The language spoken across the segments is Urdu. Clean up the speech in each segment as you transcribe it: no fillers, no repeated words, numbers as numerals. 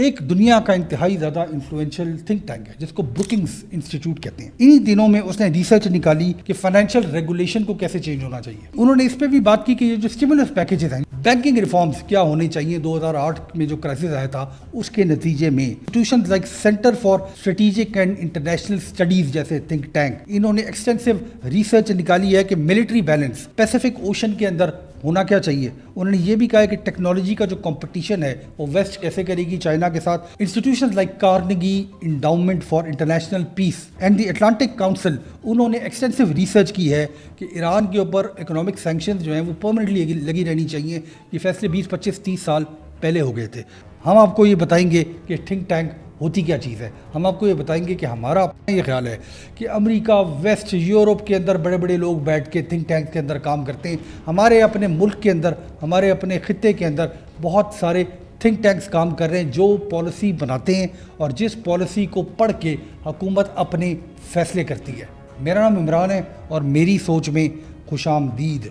ایک دنیا کا انتہائی زیادہ انفلوئنشل تھنک ٹینک ہے جس کو بروکنگز انسٹیٹیوٹ کہتے ہیں. انہی دنوں میں اس نے ریسرچ نکالی کہ فائنینشیل ریگولیشن کو کیسے چینج ہونا چاہیے. انہوں نے اس پہ بھی بات کی کہ یہ جو اسٹیمولس پیکیجز ہیں، بینکنگ ریفارمز کیا ہونے چاہیے. 2008 میں جو کرائسس آیا تھا اس کے نتیجے میں institutions like centre for strategic and international studies جیسے تھنک ٹینک، انہوں نے ایکسٹینسو ریسرچ نکالی ہے کہ ملٹری بیلنس پیسیفک اوشن کے اندر ہونا کیا چاہیے. انہوں نے یہ بھی کہا کہ ٹیکنالوجی کا جو کمپٹیشن ہے وہ ویسٹ کیسے کرے گی چائنا کے ساتھ. Institutions like Carnegie endowment for international peace and the Atlantic council, انہوں نے ایکسٹینسو ریسرچ کی ہے کہ ایران کے اوپر اکنامک سینکشنز جو ہیں وہ پرماننٹلی لگی رہنی چاہیے. یہ فیصلے 20 25 30 سال پہلے ہو گئے تھے. ہم آپ کو یہ بتائیں گے کہ تھنک ٹینک ہوتی کیا چیز ہے. ہم آپ کو یہ بتائیں گے کہ ہمارا اپنا یہ خیال ہے کہ امریکہ، ویسٹ، یورپ کے اندر بڑے بڑے لوگ بیٹھ کے تھنک ٹینک کے اندر کام کرتے ہیں. ہمارے اپنے ملک کے اندر، ہمارے اپنے خطے کے اندر بہت سارے تھنک ٹینکس کام کر رہے ہیں جو پالیسی بناتے ہیں اور جس پالیسی کو پڑھ کے حکومت اپنے فیصلے کرتی ہے. میرا نام عمران ہے اور میری سوچ میں خوش آمدید.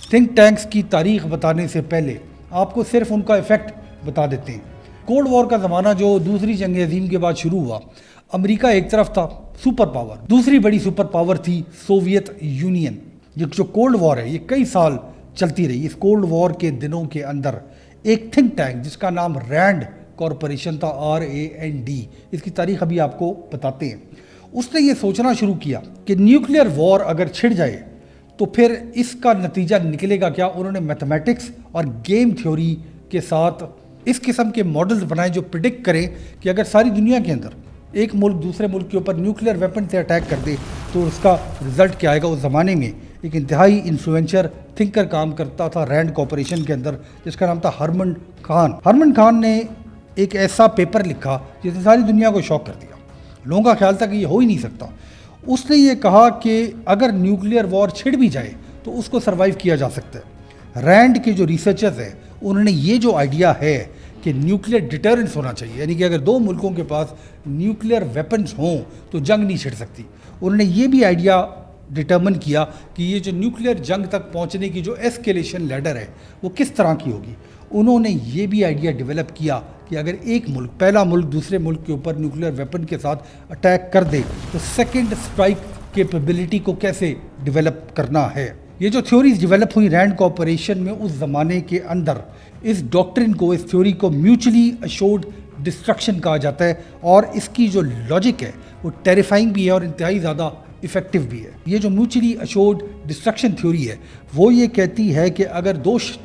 تھنک ٹینکس کی تاریخ بتانے سے پہلے آپ کو صرف ان کا ایفیکٹ بتا دیتے ہیں. کولڈ وار کا زمانہ جو دوسری جنگ عظیم کے بعد شروع ہوا، امریکہ ایک طرف تھا سپر پاور، دوسری بڑی سپر پاور تھی سوویت یونین. یہ جو کولڈ وار ہے یہ کئی سال چلتی رہی. اس کولڈ وار کے دنوں کے اندر ایک تھنک ٹینک جس کا نام رینڈ کارپوریشن تھا، RAND، اس کی تاریخ ابھی آپ کو بتاتے ہیں. اس نے یہ سوچنا شروع کیا کہ نیوکلیئر وار اگر چھڑ جائے تو پھر اس کا نتیجہ نکلے گا کیا. انہوں نے میتھمیٹکس اور گیم تھیوری کے ساتھ اس قسم کے ماڈلز بنائے جو پریڈکٹ کریں کہ اگر ساری دنیا کے اندر ایک ملک دوسرے ملک کے اوپر نیوکلیئر ویپن سے اٹیک کر دے تو اس کا رزلٹ کیا آئے گا. اس زمانے میں ایک انتہائی انفلوئنشر تھنکر کام کرتا تھا رینڈ کارپوریشن کے اندر جس کا نام تھا ہرمن خان. ہرمن خان نے ایک ایسا پیپر لکھا جس نے ساری دنیا کو شاک کر دیا. لوگوں کا خیال تھا کہ یہ ہو ہی نہیں سکتا. اس نے یہ کہا کہ اگر نیوکلیئر وار چھڑ بھی جائے تو اس کو سروائیو کیا جا سکتا ہے. رینڈ کے جو ریسرچرز ہیں انہوں نے یہ جو آئیڈیا ہے کہ نیوکلیئر ڈیٹرنس ہونا چاہیے، یعنی کہ اگر دو ملکوں کے پاس نیوکلیئر ویپنز ہوں تو جنگ نہیں چھڑ سکتی. انہوں نے یہ بھی آئیڈیا ڈٹرمن کیا کہ یہ جو نیوکلیئر جنگ تک پہنچنے کی جو ایسکیلیشن لیڈر ہے وہ کس طرح کی ہوگی. انہوں نے یہ بھی آئیڈیا ڈیولپ کیا کہ اگر ایک ملک، پہلا ملک دوسرے ملک کے اوپر نیوکلیئر ویپن کے ساتھ اٹیک کر دے تو سیکنڈ اسٹرائک کیپیبلٹی کو کیسے ڈیولپ کرنا ہے. یہ جو تھیوریز ڈیولپ ہوئی رینڈ کارپوریشن میں اس زمانے کے اندر، اس ڈاکٹرن کو، اس تھیوری کو میوچلی اشورڈ ڈسٹرکشن کہا جاتا ہے. اور اس کی جو لاجک ہے وہ ٹیریفائنگ بھی ہے اور انتہائی زیادہ افیکٹو بھی ہے. یہ جو میوچلی اشورڈ ڈسٹرکشن تھیوری ہے وہ یہ کہتی ہے کہ اگر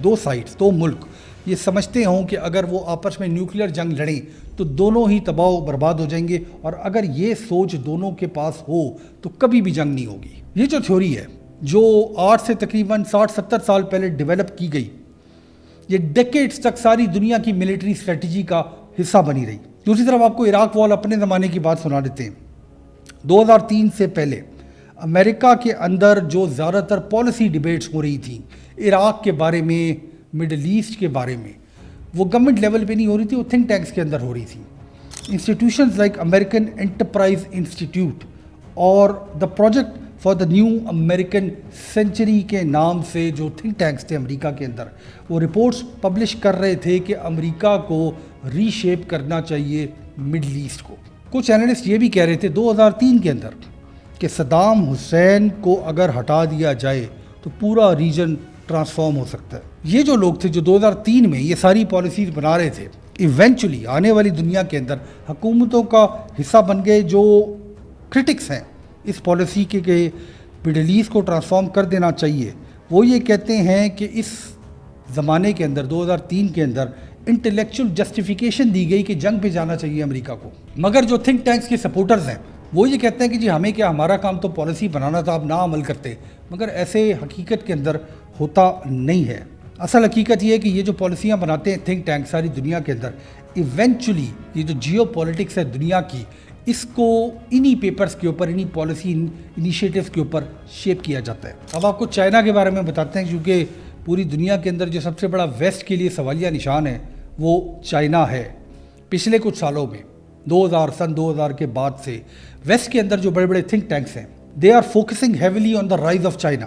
دو سائڈس، دو ملک یہ سمجھتے ہوں کہ اگر وہ آپس میں نیوکلیئر جنگ لڑیں تو دونوں ہی تباہ و برباد ہو جائیں گے، اور اگر یہ سوچ دونوں کے پاس ہو تو کبھی بھی جنگ نہیں ہوگی. یہ جو تھیوری ہے جو آج سے تقریباً 60-70 سال پہلے ڈیولپ کی گئی، یہ ڈیکیڈز تک ساری دنیا کی ملٹری اسٹریٹجی کا حصہ بنی رہی. دوسری طرف آپ کو عراق وال اپنے زمانے کی بات سنا دیتے ہیں. 2003 سے پہلے امریکہ کے اندر جو زیادہ تر پالیسی ڈیبیٹس ہو رہی تھیں عراق کے بارے میں، مڈل ایسٹ کے بارے میں، وہ گورنمنٹ لیول پہ نہیں ہو رہی تھی، وہ تھنک ٹینکس کے اندر ہو رہی تھی. Institutions like American Enterprise Institute اور the Project for the New American Century کے نام سے جو تھنک ٹینکس تھے امریکہ کے اندر، وہ رپورٹس پبلش کر رہے تھے کہ امریکہ کو ری شیپ کرنا چاہیے مڈل ایسٹ کو. کچھ اینالسٹ یہ بھی کہہ رہے تھے 2003 کے اندر کہ صدام حسین کو اگر ہٹا دیا جائے تو پورا ریجن ٹرانسفارم ہو سکتا ہے. یہ جو لوگ تھے جو 2003 میں یہ ساری پالیسیز بنا رہے تھے، ایونچولی آنے والی دنیا کے اندر حکومتوں کا حصہ بن گئے. جو کرٹکس ہیں اس پالیسی کے کہ مڈل ایسٹ کو ٹرانسفارم کر دینا چاہیے، وہ یہ کہتے ہیں کہ اس زمانے کے اندر 2003 کے اندر انٹلیکچوئل جسٹیفیکیشن دی گئی کہ جنگ پہ جانا چاہیے امریکہ کو. مگر جو تھنک ٹینکس کے سپورٹرز ہیں وہ یہ کہتے ہیں کہ جی ہمیں کیا، ہمارا کام تو پالیسی بنانا تھا، آپ نہ عمل کرتے. مگر ایسے حقیقت کے اندر ہوتا نہیں ہے. اصل حقیقت یہ ہے کہ یہ جو پالیسیاں بناتے ہیں تھنک ٹینک ساری دنیا کے اندر، ایونچولی یہ جو جیو پولیٹکس ہے دنیا کی، اس کو انہی پیپرز کے اوپر، انہی پالیسی انیشیٹیوز کے اوپر شیپ کیا جاتا ہے. اب آپ کو چائنا کے بارے میں بتاتے ہیں کیونکہ پوری دنیا کے اندر جو سب سے بڑا ویسٹ کے لیے سوالیہ نشان ہے وہ چائنا ہے. پچھلے کچھ سالوں میں سن 2000 کے بعد سے ویسٹ کے اندر جو بڑے بڑے تھنک ٹینکس ہیں، they are focusing heavily on the rise of China.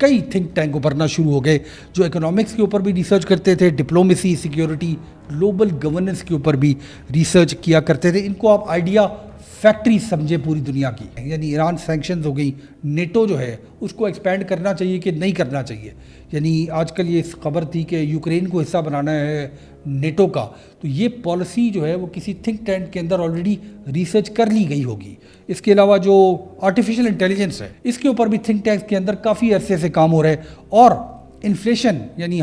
کئی تھنک ٹینک ابھرنا شروع ہو گئے جو اکنامکس کے اوپر بھی ریسرچ کرتے تھے, ڈپلومیسی, سیکیورٹی, گلوبل گورننس کے اوپر بھی ریسرچ کیا کرتے تھے. ان کو آپ آئیڈیا فیکٹری سمجھے پوری دنیا کی. یعنی ایران سینکشنز ہو گئی, نیٹو جو ہے اس کو ایکسپینڈ کرنا چاہیے کہ نہیں کرنا چاہیے. یعنی آج کل یہ خبر تھی کہ یوکرین کو حصہ بنانا ہے نیٹو کا, تو یہ پالیسی جو ہے وہ کسی تھنک ٹینک کے اندر آلریڈی ریسرچ کر لی گئی ہوگی. اس کے علاوہ جو آرٹیفیشل انٹیلیجنس ہے اس کے اوپر بھی تھنک ٹینکس کے اندر کافی عرصے سے کام ہو رہا ہے. اور انفلیشن یعنی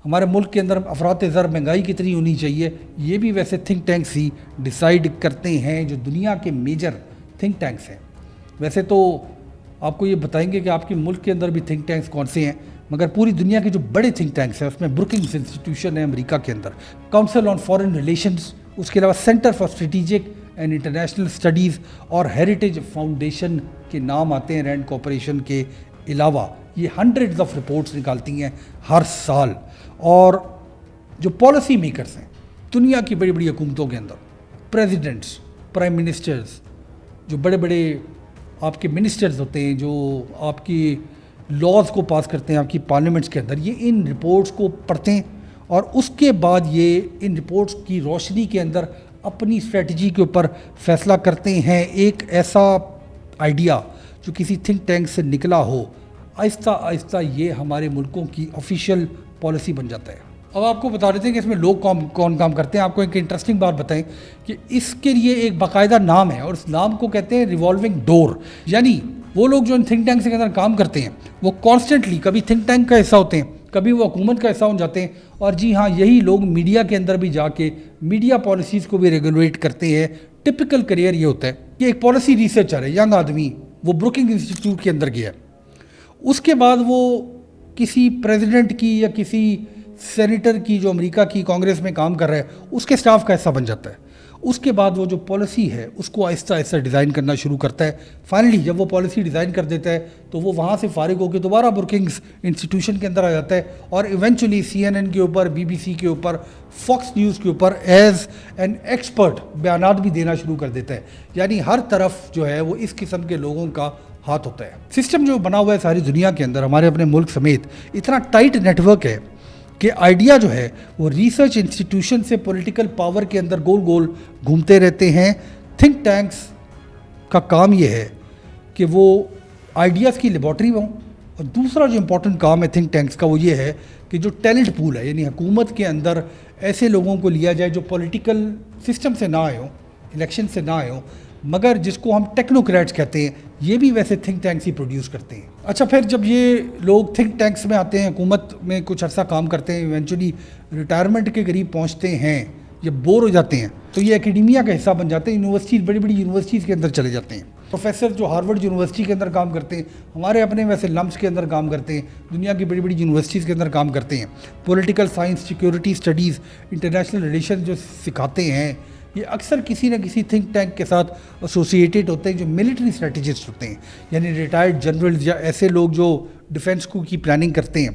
ہمارے ملک کے اندر افراط زر مہنگائی کتنی ہونی چاہیے, یہ بھی ویسے تھنک ٹینکس ہی ڈیسائیڈ کرتے ہیں جو دنیا کے میجر تھنک ٹینکس ہیں. ویسے تو آپ کو یہ بتائیں گے کہ آپ کے ملک کے اندر بھی تھنک ٹینکس کون سے ہیں, مگر پوری دنیا کے جو بڑے تھنک ٹینکس ہیں اس میں بروکنگز انسٹیٹیوشن ہے امریکہ کے اندر, کاؤنسل آن فارن ریلیشنز, اس کے علاوہ centre for strategic and international studies اور ہیریٹیج فاؤنڈیشن کے نام آتے ہیں رینڈ کوآپریشن کے علاوہ. یہ ہنڈریڈز آف رپورٹس نکالتی ہیں ہر سال. اور جو پالیسی میکرز ہیں دنیا کی بڑی بڑی حکومتوں کے اندر, پریزیڈنٹس, پرائم منسٹرز, جو بڑے بڑے آپ کے منسٹرز ہوتے ہیں جو آپ کی لاز کو پاس کرتے ہیں آپ کی پارلیمنٹس کے اندر, یہ ان رپورٹس کو پڑھتے ہیں اور اس کے بعد یہ ان رپورٹس کی روشنی کے اندر اپنی اسٹریٹجی کے اوپر فیصلہ کرتے ہیں. ایک ایسا آئیڈیا جو کسی تھنک ٹینک سے نکلا ہو, آہستہ آہستہ یہ ہمارے ملکوں کی آفیشیل پالیسی بن جاتا ہے. اب آپ کو بتا دیتے ہیں کہ اس میں لوگ کون کام کرتے ہیں. آپ کو ایک انٹرسٹنگ بات بتائیں کہ اس کے لیے ایک باقاعدہ نام ہے اور اس نام کو کہتے ہیں ریوالونگ ڈور. یعنی وہ لوگ جو ان تھنک ٹینک کے اندر کام کرتے ہیں وہ کانسٹنٹلی کبھی تھنک ٹینک کا حصہ ہوتے ہیں, کبھی وہ حکومت کا حصہ ہو جاتے ہیں. اور جی ہاں, یہی لوگ میڈیا کے اندر بھی جا کے میڈیا پالیسیز کو بھی ریگولیٹ کرتے ہیں. ٹپیکل کریئر یہ ہوتا ہے کہ ایک پالیسی ریسرچر ہے, ینگ آدمی, وہ بروکنگ انسٹیٹیوٹ کے اندر گیا ہے, اس کے بعد وہ کسی پریزیڈنٹ کی یا کسی سینیٹر کی جو امریکہ کی کانگریس میں کام کر رہا ہے اس کے سٹاف کا حصہ بن جاتا ہے. اس کے بعد وہ جو پالیسی ہے اس کو آہستہ آہستہ ڈیزائن کرنا شروع کرتا ہے. فائنلی جب وہ پالیسی ڈیزائن کر دیتا ہے تو وہ وہاں سے فارغ ہو کے دوبارہ بروکنگز انسٹیٹیوشن کے اندر آ جاتا ہے اور ایونچولی CNN کے اوپر, BBC کے اوپر, فاکس نیوز کے اوپر ایز این ایکسپرٹ بیانات بھی دینا شروع کر دیتا ہے. یعنی ہر طرف جو ہے وہ اس قسم کے لوگوں کا ہاتھ ہوتا ہے. سسٹم جو بنا ہوا ہے ساری دنیا کے اندر, ہمارے اپنے ملک سمیت اتنا ٹائٹ نیٹ ورک ہے کہ آئیڈیا جو ہے وہ ریسرچ انسٹیٹیوشن سے پولیٹیکل پاور کے اندر گول گول گھومتے رہتے ہیں. تھنک ٹینکس کا کام یہ ہے کہ وہ آئیڈیاز کی لیبارٹری ہوں. اور دوسرا جو امپورٹنٹ کام ہے تھنک ٹینکس کا وہ یہ ہے کہ جو ٹیلنٹ پول ہے, یعنی حکومت کے اندر ایسے لوگوں کو لیا جائے جو پولیٹیکل سسٹم سے نہ آئے ہوں, الیکشن سے نہ آئے ہوں, مگر جس کو ہم ٹیکنوکریٹس کہتے ہیں, یہ بھی ویسے تھنک ٹینکس ہی پروڈیوس کرتے ہیں. اچھا, پھر جب یہ لوگ تھنک ٹینکس میں آتے ہیں, حکومت میں کچھ عرصہ کام کرتے ہیں, ایونچولی ریٹائرمنٹ کے قریب پہنچتے ہیں, جب بور ہو جاتے ہیں تو یہ اکیڈیمیا کا حصہ بن جاتے ہیں, یونیورسٹیز, بڑی بڑی یونیورسٹیز کے اندر چلے جاتے ہیں. پروفیسر جو ہارورڈ یونیورسٹی کے اندر کام کرتے ہیں, ہمارے اپنے ویسے لمس کے اندر کام کرتے ہیں, دنیا کی بڑی بڑی یونیورسٹیز کے اندر کام کرتے ہیں, political science, security studies, international relation جو سکھاتے ہیں, یہ اکثر کسی نہ کسی تھنک ٹینک کے ساتھ ایسوسیٹیڈ ہوتے ہیں جو ملٹری اسٹریٹجسٹ ہوتے ہیں. یعنی ریٹائرڈ جنرلز یا ایسے لوگ جو ڈیفینس کو کی پلاننگ کرتے ہیں,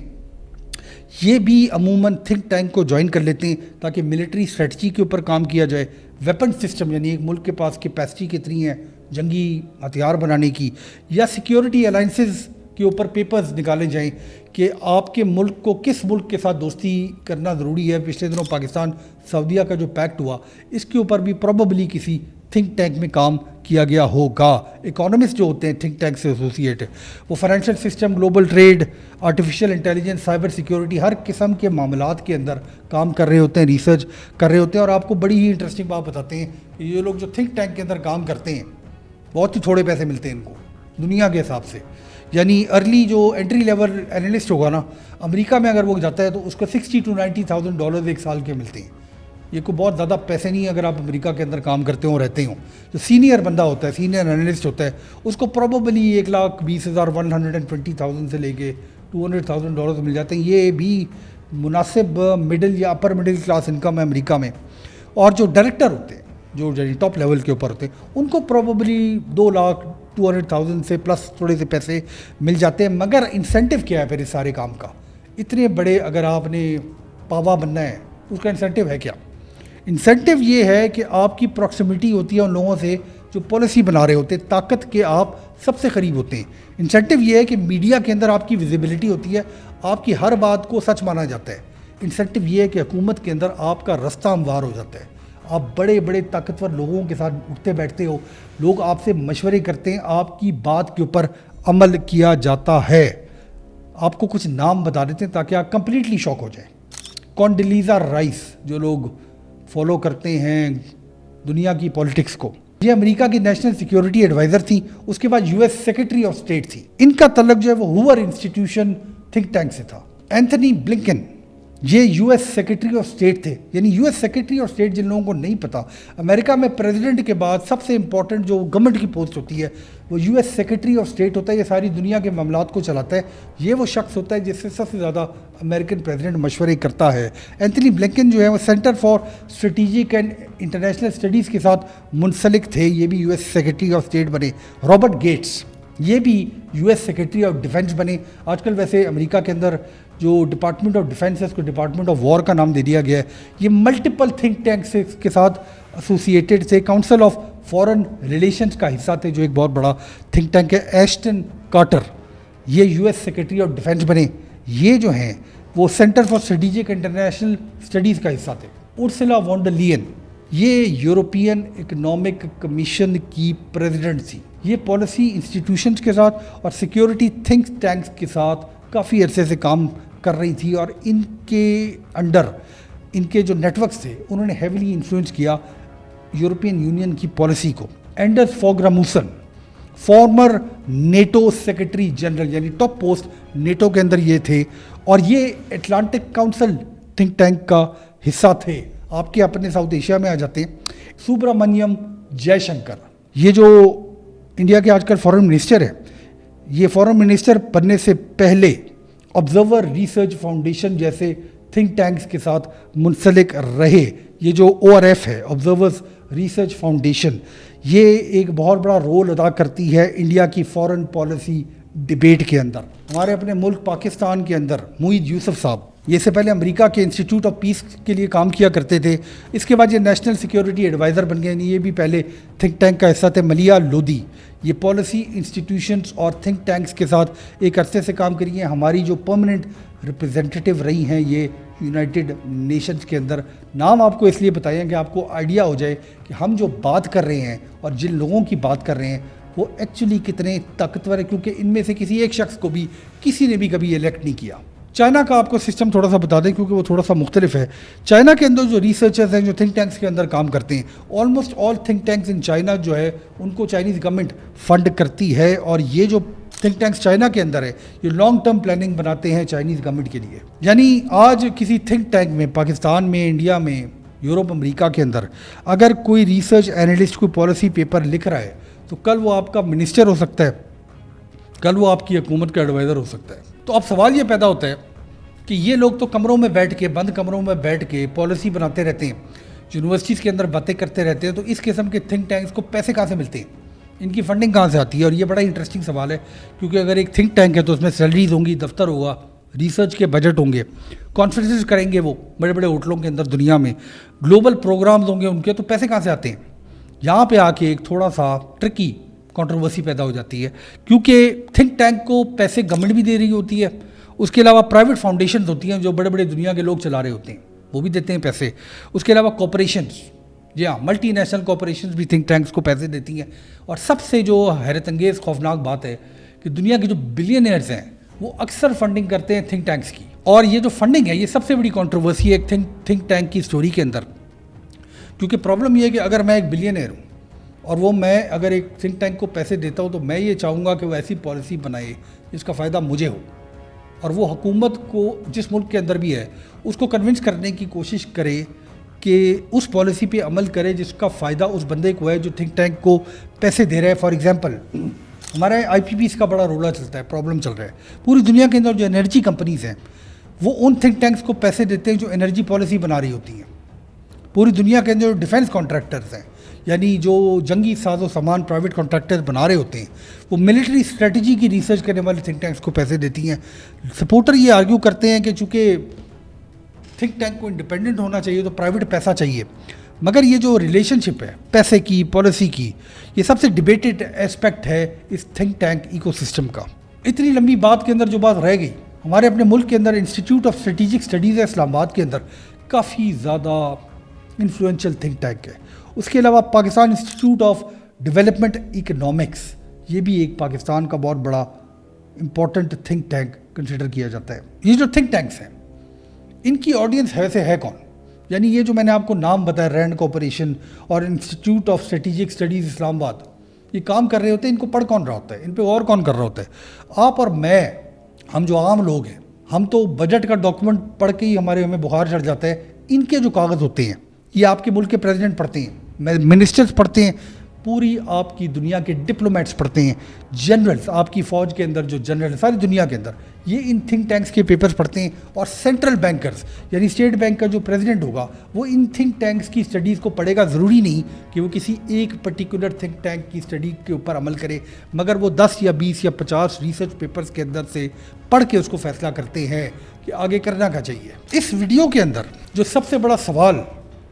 یہ بھی عموماً تھنک ٹینک کو جوائن کر لیتے ہیں تاکہ ملٹری اسٹریٹجی کے اوپر کام کیا جائے. ویپن سسٹم, یعنی ایک ملک کے پاس کیپیسٹی کتنی ہے جنگی ہتھیار بنانے کی, یا سیکیورٹی الائنسز کے اوپر پیپرز نکالے جائیں کہ آپ کے ملک کو کس ملک کے ساتھ دوستی کرنا ضروری ہے. پچھلے دنوں پاکستان سعودیہ کا جو پیکٹ ہوا, اس کے اوپر بھی پروبیبلی کسی تھنک ٹینک میں کام کیا گیا ہوگا. اکانومسٹ جو ہوتے ہیں تھنک ٹینک سے ایسوسیٹ, وہ financial system, global trade, artificial intelligence, cyber security, ہر قسم کے معاملات کے اندر کام کر رہے ہوتے ہیں, ریسرچ کر رہے ہوتے ہیں. اور آپ کو بڑی ہی انٹرسٹنگ بات بتاتے ہیں کہ یہ لوگ جو تھنک ٹینک کے اندر کام کرتے ہیں بہت ہی تھوڑے پیسے ملتے ہیں ان کو دنیا کے حساب سے. یعنی ارلی جو انٹری لیول اینالسٹ ہوگا نا, امریکہ میں اگر وہ جاتا ہے تو اس کو $60,000 to $90,000 ایک سال کے ملتے ہیں. یہ کوئی بہت زیادہ پیسے نہیں ہیں اگر آپ امریکہ کے اندر کام کرتے ہوں, رہتے ہوں. جو سینئر بندہ ہوتا ہے, سینئر اینالسٹ ہوتا ہے, اس کو پروبیبلی $1,20,000 $120,000 سے لے کے $200,000 مل جاتے ہیں. یہ بھی مناسب مڈل یا اپر مڈل کلاس انکم ہے امریکہ میں. اور جو ڈائریکٹر ہوتے ہیں, جو ٹاپ لیول کے اوپر ہوتے ہیں, ان کو پروبیبلی $2,200,000 سے پلس تھوڑے سے پیسے مل جاتے ہیں. مگر انسینٹیو کیا ہے پھر اس سارے کام کا؟ اتنے بڑے اگر آپ نے پاوا بننا ہے, اس کا انسینٹیو ہے کیا؟ انسینٹیو یہ ہے کہ آپ کی پراکسیمیٹی ہوتی ہے ان لوگوں سے جو پالیسی بنا رہے ہوتے ہیں, طاقت کے آپ سب سے قریب ہوتے ہیں. انسینٹیو یہ ہے کہ میڈیا کے اندر آپ کی ویزیبلٹی ہوتی ہے, آپ کی ہر بات کو سچ مانا جاتا ہے. انسینٹیو یہ ہے کہ حکومت کے اندر آپ کا رستہ ہموار ہو جاتا ہے, آپ بڑے بڑے طاقتور لوگوں کے ساتھ اٹھتے بیٹھتے ہو, لوگ آپ سے مشورے کرتے ہیں, آپ کی بات کے اوپر عمل کیا جاتا ہے. آپ کو کچھ نام بتا دیتے ہیں تاکہ آپ کمپلیٹلی شاک ہو جائیں. کونڈیلیزا رائس, جو لوگ فالو کرتے ہیں دنیا کی پولیٹکس کو, یہ امریکہ کی نیشنل سیکیورٹی ایڈوائزر تھیں, اس کے بعد US سیکرٹری آف اسٹیٹ تھی. ان کا تعلق جو ہے وہ ہوور انسٹیٹیوشن تھنک ٹینک سے تھا. اینتھنی بلنکن, یہ US سیکرٹری آف اسٹیٹ تھے. یعنی US سیکرٹری آف اسٹیٹ, جن لوگوں کو نہیں پتا, امریکہ میں پریزیڈنٹ کے بعد سب سے امپورٹنٹ جو گورنمنٹ کی پوسٹ ہوتی ہے وہ US سیکرٹری آف اسٹیٹ ہوتا ہے. یہ ساری دنیا کے معاملات کو چلاتا ہے. یہ وہ شخص ہوتا ہے جس سے سب سے زیادہ امریکن پریزیڈنٹ مشورے کرتا ہے. اینتھنی بلنکن جو ہے وہ centre for strategic and international studies کے ساتھ منسلک تھے, یہ بھی US سیکرٹری آف اسٹیٹ بنے. رابرٹ گیٹس, یہ بھی US سیکرٹری آف ڈیفینس بنے. آج کل ویسے امریکہ کے اندر جو ڈپارٹمنٹ آف ڈیفینس ہے اس کو ڈپارٹمنٹ آف وار کا نام دے دیا گیا ہے. یہ ملٹیپل تھنک ٹینکس کے ساتھ ایسوسیٹیڈ تھے. کاؤنسل آف فارن ریلیشنز کا حصہ تھے, جو ایک بہت بڑا تھنک ٹینک ہے. ایشٹن کارٹر, یہ US سیکرٹری آف ڈیفینس بنے. یہ جو ہیں وہ centre for strategic international studies کا حصہ تھے. ارسلا وان ڈر لیئن, یہ یورپین اکنامک کمیشن کی پریزیڈنٹ تھی. یہ پالیسی انسٹیٹیوشنز کے ساتھ اور سیکیورٹی تھنک ٹینکس کے ساتھ کافی عرصے سے کام کر رہی تھی, اور ان کے انڈر ان کے جو نیٹ ورکس تھے انہوں نے ہیویلی انفلوئنس کیا یورپین یونین کی پالیسی کو. Anders Fogh Rasmussen, former NATO secretary general, یعنی ٹاپ پوسٹ نیٹو کے اندر یہ تھے, اور یہ اٹلانٹک کاؤنسل تھنک ٹینک کا حصہ تھے. آپ کے اپنے ساؤتھ ایشیا میں آ جاتے ہیں. سبرامنیم جے شنکر, یہ جو انڈیا کے آج کل فارن منسٹر ہے, یہ فارن منسٹر بننے سے پہلے آبزرور ریسرچ فاؤنڈیشن جیسے تھنک ٹینکس کے ساتھ منسلک رہے. یہ جو ORF ہے, آبزرورز ریسرچ فاؤنڈیشن, یہ ایک بہت بڑا رول ادا کرتی ہے انڈیا کی فارن پالیسی ڈبیٹ کے اندر. ہمارے اپنے ملک پاکستان کے اندر معید یوسف صاحب, یہ اس سے پہلے امریکہ کے انسٹیٹیوٹ آف پیس کے لیے کام کیا کرتے تھے, اس کے بعد یہ نیشنل سیکیورٹی ایڈوائزر بن گئے. یہ بھی پہلے تھنک ٹینک کا حصہ تھے. ملیا لودھی, یہ پالیسی انسٹیٹیوشنز اور تھنک ٹینکس کے ساتھ ایک عرصے سے کام کری ہیں. ہماری جو پرماننٹ ریپرزینٹیٹیو رہی ہیں یہ یونائٹڈ نیشنز کے اندر. نام آپ کو اس لیے بتائیں کہ آپ کو آئیڈیا ہو جائے کہ ہم جو بات کر رہے ہیں اور جن لوگوں کی بات کر رہے ہیں وہ ایکچولی کتنے طاقتور ہیں, کیونکہ ان میں سے کسی ایک شخص کو بھی کسی نے بھی کبھی الیکٹ نہیں کیا. چائنا کا آپ کو سسٹم تھوڑا سا بتا دیں کیونکہ وہ تھوڑا سا مختلف ہے. چائنا کے اندر جو ریسرچرز ہیں جو تھنک ٹینکس کے اندر کام کرتے ہیں, almost all think tanks in China جو ہے ان کو چائنیز گورنمنٹ فنڈ کرتی ہے, اور یہ جو تھنک ٹینکس چائنا کے اندر ہے یہ لانگ ٹرم پلاننگ بناتے ہیں چائنیز گورنمنٹ کے لیے. یعنی آج کسی تھنک ٹینک میں پاکستان میں, انڈیا میں, یورپ, امریکہ کے اندر اگر کوئی ریسرچ اینالسٹ کوئی پالیسی پیپر لکھ رہا ہے تو کل وہ آپ کا منسٹر ہو سکتا ہے, کل وہ آپ کی حکومت کا ایڈوائزر ہو سکتا ہے. تو اب سوال یہ پیدا ہوتا ہے کہ یہ لوگ تو کمروں میں بیٹھ کے, بند کمروں میں بیٹھ کے پالیسی بناتے رہتے ہیں, یونیورسٹیز کے اندر باتیں کرتے رہتے ہیں, تو اس قسم کے تھنک ٹینکس کو پیسے کہاں سے ملتے ہیں, ان کی فنڈنگ کہاں سے آتی ہے؟ اور یہ بڑا انٹرسٹنگ سوال ہے, کیونکہ اگر ایک تھنک ٹینک ہے تو اس میں سیلریز ہوں گی, دفتر ہوگا, ریسرچ کے بجٹ ہوں گے, کانفرنسز کریں گے وہ بڑے بڑے ہوٹلوں کے اندر دنیا میں, گلوبل پروگرامز ہوں گے ان کے, تو پیسے کہاں سے آتے ہیں؟ یہاں پہ آ کے ایک تھوڑا سا ٹرکی کنٹروورسی پیدا ہو جاتی ہے, کیونکہ تھنک ٹینک کو پیسے گورنمنٹ بھی دے رہی ہوتی ہے, اس کے علاوہ پرائیویٹ فاؤنڈیشنز ہوتی ہیں جو بڑے بڑے دنیا کے لوگ چلا رہے ہوتے ہیں, وہ بھی دیتے ہیں پیسے. اس کے علاوہ کارپوریشنز, جی ہاں, ملٹی نیشنل کارپوریشنز بھی تھنک ٹینکس کو پیسے دیتی ہیں. اور سب سے جو حیرت انگیز خوفناک بات ہے کہ دنیا کے جو بلینئرز ہیں وہ اکثر فنڈنگ کرتے ہیں تھنک ٹینکس کی. اور یہ جو فنڈنگ ہے یہ سب سے بڑی کنٹروورسی ہے ایک تھنک ٹینک کی اسٹوری کے اندر, کیونکہ پرابلم یہ ہے کہ اگر میں ایک بلینئر ہوں اور وہ میں اگر ایک تھنک ٹینک کو پیسے دیتا ہوں تو میں یہ چاہوں گا کہ وہ ایسی پالیسی بنائے جس کا فائدہ مجھے ہو, اور وہ حکومت کو جس ملک کے اندر بھی ہے اس کو کنونس کرنے کی کوشش کرے کہ اس پالیسی پہ عمل کرے جس کا فائدہ اس بندے کو ہے جو تھنک ٹینک کو پیسے دے رہا ہے. فار ایگزامپل ہمارے IPPs کا بڑا رولا چلتا ہے, پرابلم چل رہا ہے پوری دنیا کے اندر. جو انرجی کمپنیز ہیں وہ ان تھنک ٹینکس کو پیسے دیتے ہیں جو انرجی پالیسی بنا رہی ہوتی ہیں. پوری دنیا کے اندر جو ڈیفینس کانٹریکٹرز ہیں, یعنی جو جنگی ساز و سامان پرائیویٹ کانٹریکٹرز بنا رہے ہوتے ہیں, وہ ملٹری اسٹریٹجی کی ریسرچ کرنے والے تھنک ٹینکس کو پیسے دیتی ہیں. سپورٹر یہ آرگیو کرتے ہیں کہ چونکہ تھنک ٹینک کو انڈیپینڈنٹ ہونا چاہیے تو پرائیویٹ پیسہ چاہیے. مگر یہ جو ریلیشن شپ ہے پیسے کی پالیسی کی یہ سب سے ڈبیٹڈ اسپیکٹ ہے اس تھنک ٹینک ایکو سسٹم کا. اتنی لمبی بات کے اندر جو بات رہ گئی ہمارے اپنے ملک کے اندر انسٹیٹیوٹ آف اسٹریٹجک اسٹڈیز ہے اسلام آباد کے اندر کافی زیادہ انفلوئنشل تھنک ٹینک ہے. اس کے علاوہ Pakistan institute of development economics یہ بھی ایک پاکستان کا بہت بڑا امپورٹنٹ تھنک ٹینک کنسیڈر کیا جاتا ہے. یہ جو تھنک ٹینکس ہیں ان کی آڈینس ہے کون؟ یعنی یہ جو میں نے آپ کو نام بتایا رینڈ کوآپریشن اور انسٹیٹیوٹ آف اسٹریٹجک اسٹڈیز اسلام آباد یہ کام کر رہے ہوتے ہیں. ان کو پڑھ کون رہا ہوتا ہے؟ ان پہ غور کون کر رہا ہوتا ہے؟ آپ اور میں ہم جو عام لوگ ہیں ہم تو بجٹ کا ڈاکومنٹ پڑھ کے ہی ہمیں بخار چڑھ جاتا ہے. ان کے جو کاغذ ہوتے ہیں یہ آپ کے ملک کے پریزیڈنٹ پڑھتے ہیں, منسٹرز پڑھتے ہیں, پوری آپ کی دنیا کے ڈپلومیٹس پڑھتے ہیں, جنرلز آپ کی فوج کے اندر جو جنرل ساری دنیا کے اندر یہ ان تھنک ٹینکس کے پیپرز پڑھتے ہیں. اور سینٹرل بینکرز یعنی اسٹیٹ بینک کا جو پریزیڈنٹ ہوگا وہ ان تھنک ٹینکس کی اسٹڈیز کو پڑھے گا. ضروری نہیں کہ وہ کسی ایک پرٹیکولر تھنک ٹینک کی اسٹڈی کے اوپر عمل کرے, مگر وہ 10 یا 20 یا 50 ریسرچ پیپرز کے اندر سے پڑھ کے اس کو فیصلہ کرتے ہیں کہ آگے کرنا کیا چاہیے. اس ویڈیو کے اندر جو سب سے بڑا سوال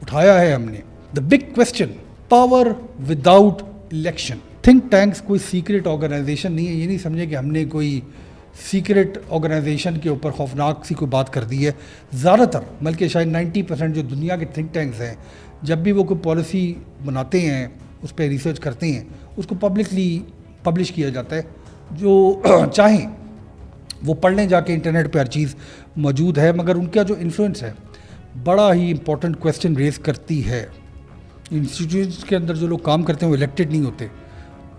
اٹھایا ہے ہم نے, the big question, power without election. Think tanks کوئی سیکرٹ آرگنائزیشن نہیں ہے. یہ نہیں سمجھے کہ ہم نے کوئی سیکرٹ آرگنائزیشن کے اوپر خوفناک سی کوئی بات کر دی ہے. زیادہ تر بلکہ شاید 90% جو دنیا کے تھنک ٹینکس ہیں جب بھی وہ کوئی پالیسی بناتے ہیں اس پہ ریسرچ کرتے ہیں اس کو پبلکلی پبلش کیا جاتا ہے. جو چاہیں وہ پڑھ لیں جا کے, انٹرنیٹ پہ ہر چیز موجود ہے. مگر ان کا جو انفلوئنس ہے بڑا ہی امپورٹنٹ کویسچن ریز کرتی ہے. انسٹیٹیوٹس کے اندر جو لوگ کام کرتے ہیں وہ الیکٹڈ نہیں ہوتے,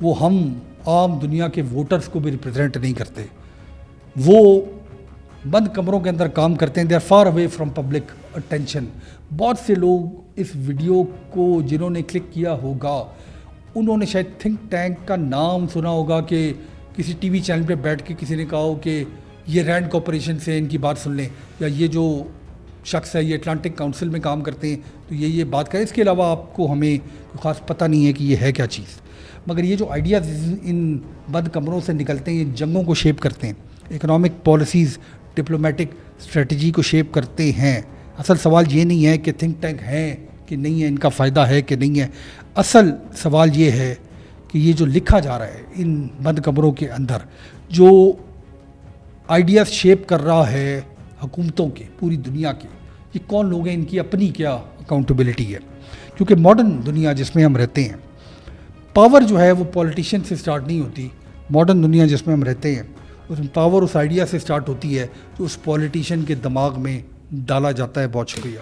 وہ ہم عام دنیا کے ووٹرز کو بھی ریپرزینٹ نہیں کرتے, وہ بند کمروں کے اندر کام کرتے ہیں. They are far away from public attention. بہت سے لوگ اس ویڈیو کو جنہوں نے کلک کیا ہوگا انہوں نے شاید تھنک ٹینک کا نام سنا ہوگا کہ کسی ٹی وی چینل پہ بیٹھ کے کسی نے کہا ہو کہ یہ رینڈ کوآپریشن سے ان کی بات سن لیں, یا یہ جو شخص ہے یہ اٹلانٹک کاؤنسل میں کام کرتے ہیں تو یہ بات کریں. اس کے علاوہ آپ کو ہمیں کوئی خاص پتہ نہیں ہے کہ یہ ہے کیا چیز. مگر یہ جو آئیڈیاز ان بند کمروں سے نکلتے ہیں یہ جنگوں کو شیپ کرتے ہیں, اکنامک پالیسیز ڈپلومیٹک اسٹریٹجی کو شیپ کرتے ہیں. اصل سوال یہ نہیں ہے کہ تھنک ٹینک ہیں کہ نہیں ہے, ان کا فائدہ ہے کہ نہیں ہے. اصل سوال یہ ہے کہ یہ جو لکھا جا رہا ہے ان بند کمروں کے اندر جو آئیڈیاز شیپ کر رہا ہے حکومتوں کے پوری دنیا کے, یہ کون لوگ ہیں, ان کی اپنی کیا اکاؤنٹیبلٹی ہے. کیونکہ ماڈرن دنیا جس میں ہم رہتے ہیں پاور جو ہے وہ پولیٹیشین سے سٹارٹ نہیں ہوتی. ماڈرن دنیا جس میں ہم رہتے ہیں اس میں پاور اس آئیڈیا سے سٹارٹ ہوتی ہے جو اس پولیٹیشین کے دماغ میں ڈالا جاتا ہے. بہت شکریہ.